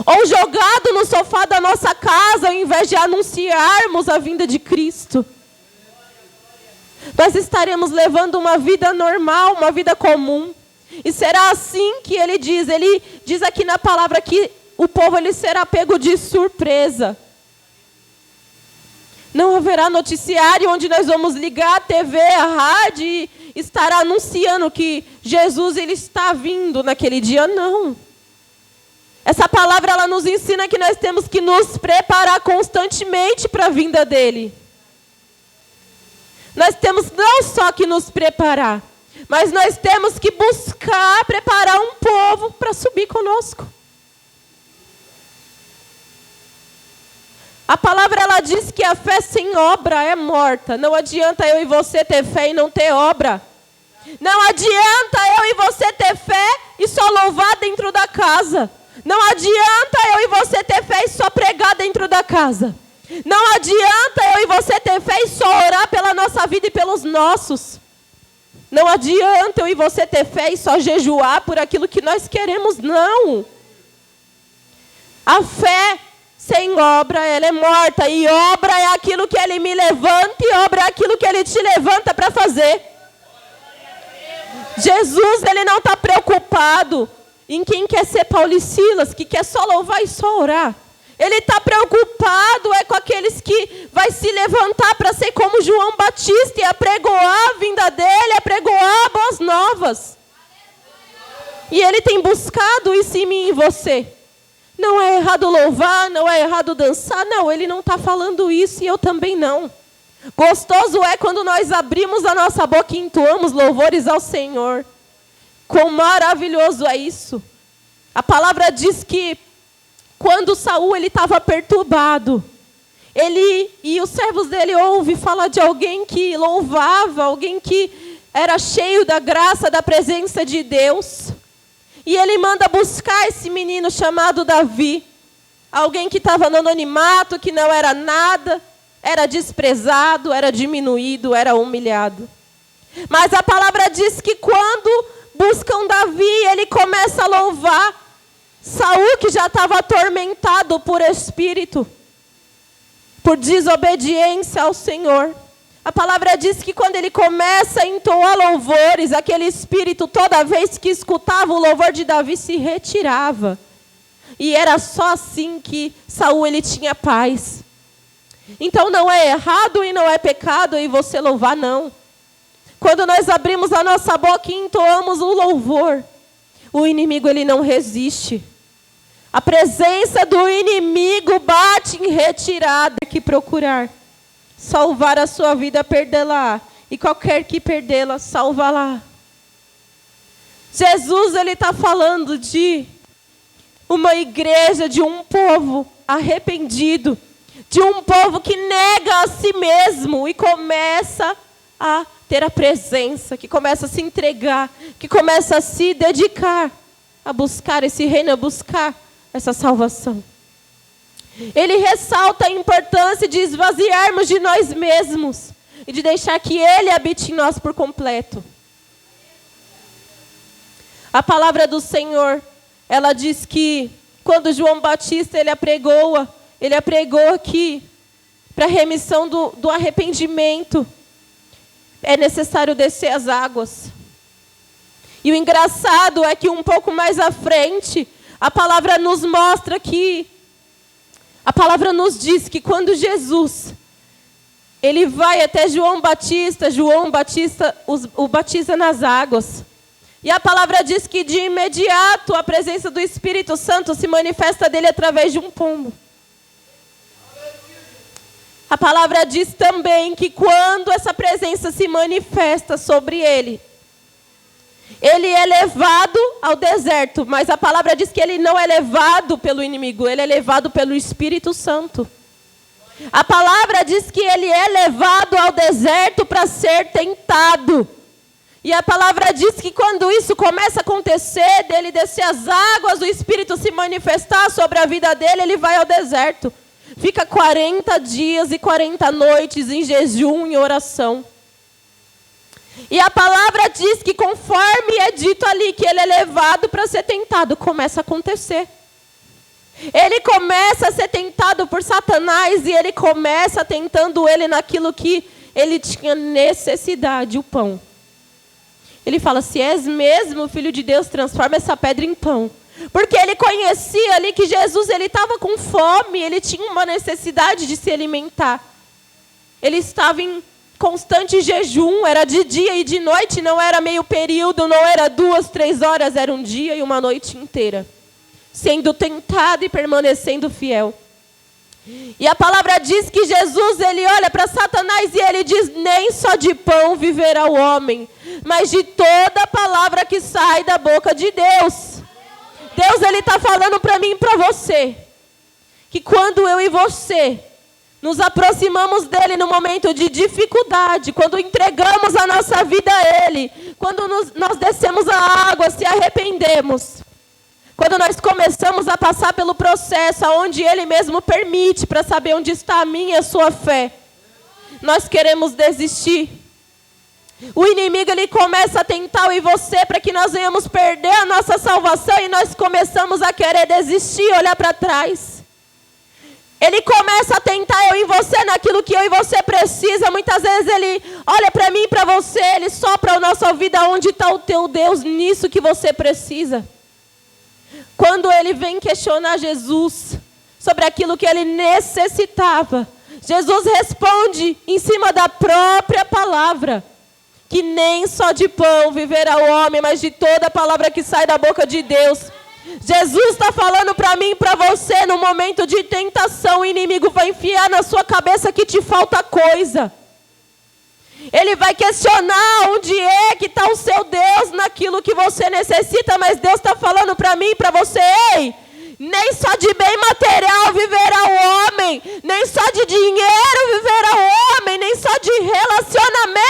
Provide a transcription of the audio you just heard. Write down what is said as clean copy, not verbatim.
Ou jogado no sofá da nossa casa, ao invés de anunciarmos a vinda de Cristo. Nós estaremos levando uma vida normal, uma vida comum. E será assim que ele diz aqui na palavra que o povo ele será pego de surpresa. Não haverá noticiário onde nós vamos ligar a TV, a rádio e estar anunciando que Jesus ele está vindo naquele dia. Não. Essa palavra ela nos ensina que nós temos que nos preparar constantemente para a vinda dele. Nós temos não só que nos preparar, mas nós temos que buscar preparar um povo para subir conosco. A palavra ela diz que a fé sem obra é morta. Não adianta eu e você ter fé e não ter obra. Não adianta eu e você ter fé e só louvar dentro da casa. Não adianta eu e você ter fé e só pregar dentro da casa. Não adianta eu e você ter fé e só orar pela nossa vida e pelos nossos. Não adianta eu e você ter fé e só jejuar por aquilo que nós queremos, não. A fé sem obra, ela é morta. E obra é aquilo que ele me levanta e obra é aquilo que ele te levanta para fazer. Jesus, ele não está preocupado em quem quer ser Paulo e Silas, que quer só louvar e só orar. Ele está preocupado com aqueles que vai se levantar para ser como João Batista e apregoar a vinda dele, apregoar boas novas. E ele tem buscado isso em mim e em você. Não é errado louvar, não é errado dançar. Não, ele não está falando isso e eu também não. Gostoso é quando nós abrimos a nossa boca e entoamos louvores ao Senhor. Quão maravilhoso é isso. A palavra diz que quando Saul ele estava perturbado, ele e os servos dele ouvem falar de alguém que louvava, alguém que era cheio da graça, da presença de Deus. E ele manda buscar esse menino chamado Davi, alguém que estava no anonimato, que não era nada, era desprezado, era diminuído, era humilhado. Mas a palavra diz que quando buscam Davi, ele começa a louvar. Saul, que já estava atormentado por espírito, por desobediência ao Senhor. A palavra diz que quando ele começa a entoar louvores, aquele espírito, toda vez que escutava o louvor de Davi, se retirava. E era só assim que Saul ele tinha paz. Então não é errado e não é pecado em você louvar, não. Quando nós abrimos a nossa boca e entoamos o louvor, o inimigo ele não resiste. A presença do inimigo bate em retirada. Que procurar salvar a sua vida, perdê-la. E qualquer que perdê-la, salva-la. Jesus ele está falando de uma igreja, de um povo arrependido, de um povo que nega a si mesmo e começa a ter a presença, que começa a se entregar, que começa a se dedicar a buscar esse reino, a buscar essa salvação. Ele ressalta a importância de esvaziarmos de nós mesmos e de deixar que Ele habite em nós por completo. A palavra do Senhor, ela diz que quando João Batista ele apregou que para a remissão do arrependimento é necessário descer as águas. E o engraçado é que um pouco mais à frente, a palavra nos mostra que, a palavra nos diz que quando Jesus, ele vai até João Batista o batiza nas águas. E a palavra diz que de imediato a presença do Espírito Santo se manifesta dele através de um pombo. A palavra diz também que quando essa presença se manifesta sobre ele, ele é levado ao deserto, mas a palavra diz que ele não é levado pelo inimigo, ele é levado pelo Espírito Santo. A palavra diz que ele é levado ao deserto para ser tentado. E a palavra diz que quando isso começa a acontecer, dele descer as águas, o Espírito se manifestar sobre a vida dele, ele vai ao deserto. Fica 40 dias e 40 noites em jejum e oração. E a palavra diz que conforme é dito ali que ele é levado para ser tentado, começa a acontecer. Ele começa a ser tentado por Satanás e ele começa tentando ele naquilo que ele tinha necessidade, o pão. Ele fala, se és mesmo filho de Deus, transforma essa pedra em pão. Porque ele conhecia ali que Jesus estava com fome, ele tinha uma necessidade de se alimentar. Ele estava em constante jejum, era de dia e de noite, não era meio período, não era 2, 3 horas, era um dia e uma noite inteira. Sendo tentado e permanecendo fiel. E a palavra diz que Jesus, ele olha para Satanás e ele diz, nem só de pão viverá o homem, mas de toda palavra que sai da boca de Deus. Deus, ele está falando para mim e para você, que quando eu e você nos aproximamos dele no momento de dificuldade, quando entregamos a nossa vida a ele, quando nós descemos a água, se arrependemos, quando nós começamos a passar pelo processo onde ele mesmo permite para saber onde está a minha e a sua fé, nós queremos desistir. O inimigo, ele começa a tentar eu e você para que nós venhamos perder a nossa salvação e nós começamos a querer desistir, olhar para trás. Ele começa a tentar eu e você naquilo que eu e você precisa. Muitas vezes ele olha para mim e para você, ele sopra a nossa vida, onde está o teu Deus nisso que você precisa. Quando ele vem questionar Jesus sobre aquilo que ele necessitava, Jesus responde em cima da própria palavra, que nem só de pão viverá o homem, mas de toda a palavra que sai da boca de Deus. Jesus está falando para mim e para você, no momento de tentação, o inimigo vai enfiar na sua cabeça que te falta coisa. Ele vai questionar onde é que está o seu Deus naquilo que você necessita, mas Deus está falando para mim e para você, ei, nem só de bem material viverá o homem, nem só de dinheiro viverá o homem, nem só de relacionamento